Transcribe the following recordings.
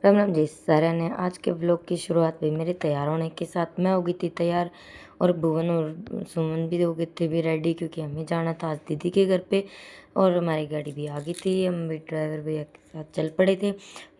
राम राम जी सारा ने। आज के व्लॉग की शुरुआत भी मेरे तैयार होने के साथ। मैं हो गई थी तैयार और भुवन और सुमन भी हो गए थे भी रेडी, क्योंकि हमें जाना था आज दीदी के घर पे। और हमारी गाड़ी भी आ गई थी, हम भी ड्राइवर भैया के साथ चल पड़े थे।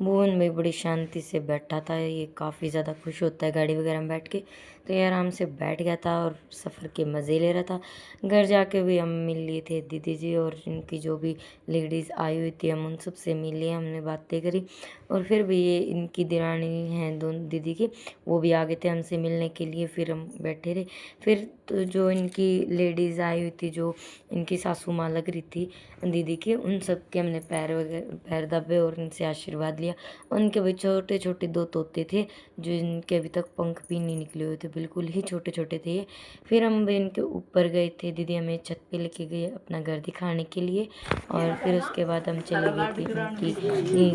भुवन भी बड़ी शांति से बैठा था, ये काफ़ी ज़्यादा खुश होता है गाड़ी वगैरह में बैठ के, तो ये आराम से बैठ गया था और सफ़र के मज़े ले रहा था। घर जाके भी हम मिल लिए थे दीदी जी और इनकी जो भी लेडीज़ आई हुई थी, हम उन सब से मिल लिए, हमने बातें करी। और फिर भी ये इनकी दिरानी हैं दोनों दीदी की, वो भी आ गए थे हमसे मिलने के लिए। फिर हम बैठे रहे। फिर तो जो इनकी लेडीज़ आई हुई थी, जो इनकी सासू माँ लग रही थी दीदी की, उन सब के हमने पैर दबे और इनसे आशीर्वाद लिया। उनके भी छोटे छोटे दो तोते थे, जो इनके अभी तक पंख भी नहीं निकले हुए थे, बिल्कुल ही छोटे छोटे थे ये। फिर हम भी इनके ऊपर गए थे, दीदी हमें छत पे लेके गए अपना घर दिखाने के लिए। और फिर उसके बाद हम चले गए थे इनकी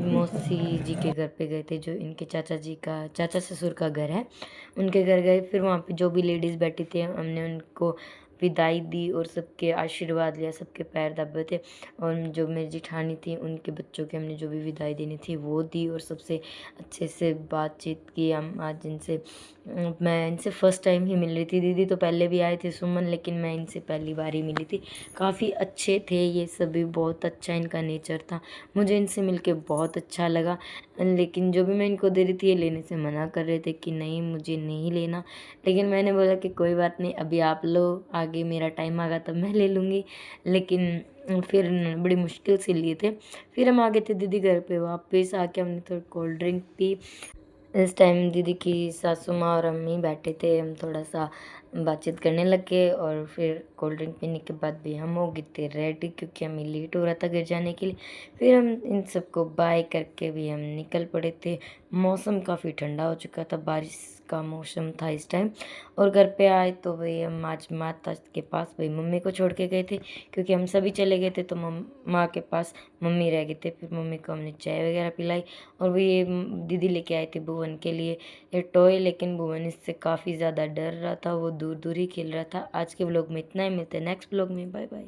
मौसी जी के घर पे गए थे, जो इनके चाचा ससुर का घर है, उनके घर गए। फिर वहाँ पे जो भी लेडीज़ बैठी थी, हमने उनको विदाई दी और सबके आशीर्वाद लिया, सबके पैर दबे थे। और जो मेरी जिठानी थी, उनके बच्चों की हमने जो भी विदाई देनी थी वो दी, और सबसे अच्छे से बातचीत की। हम आज इनसे मैं इनसे फ़र्स्ट टाइम ही मिल रही थी। दीदी तो पहले भी आए थे सुमन, लेकिन मैं इनसे पहली बार ही मिली थी। काफ़ी अच्छे थे ये सभी, बहुत अच्छा इनका नेचर था, मुझे इनसे मिलके बहुत अच्छा लगा। लेकिन जो भी मैं इनको दे रही थी, ये लेने से मना कर रहे थे कि नहीं मुझे नहीं लेना। लेकिन मैंने बोला कि कोई बात नहीं, अभी आप लो, आगे मेरा टाइम आएगा तब मैं ले लूँगी। लेकिन फिर बड़ी मुश्किल से लिए थे। फिर हम आ गए थे दीदी घर पे वापस। आके हमने थोड़ी कोल्ड ड्रिंक पी। इस टाइम दीदी की सासू माँ और अम्मी बैठे थे, हम थोड़ा सा बातचीत करने लगे। और फिर कोल्ड ड्रिंक पीने के बाद भी हम हो गए थे रेडी, क्योंकि हमें लेट हो रहा था घर जाने के लिए। फिर हम इन सबको बाय करके भी हम निकल पड़े थे। मौसम काफ़ी ठंडा हो चुका था, बारिश का मौसम था इस टाइम। और घर पे आए तो भाई हम आज माता के पास भाई मम्मी को छोड़ के गए थे, क्योंकि हम सभी चले गए थे, तो माँ के पास मम्मी रह गए थे। फिर मम्मी को हमने चाय वगैरह पिलाई। और वो ये दीदी लेके आई थी भुवन के लिए ये टॉय, लेकिन भुवन इससे काफ़ी ज़्यादा डर रहा था, वो दूर दूर ही खेल रहा था। आज के व्लॉग में इतना ही, मिलते हैं नेक्स्ट व्लॉग में, बाय बाय।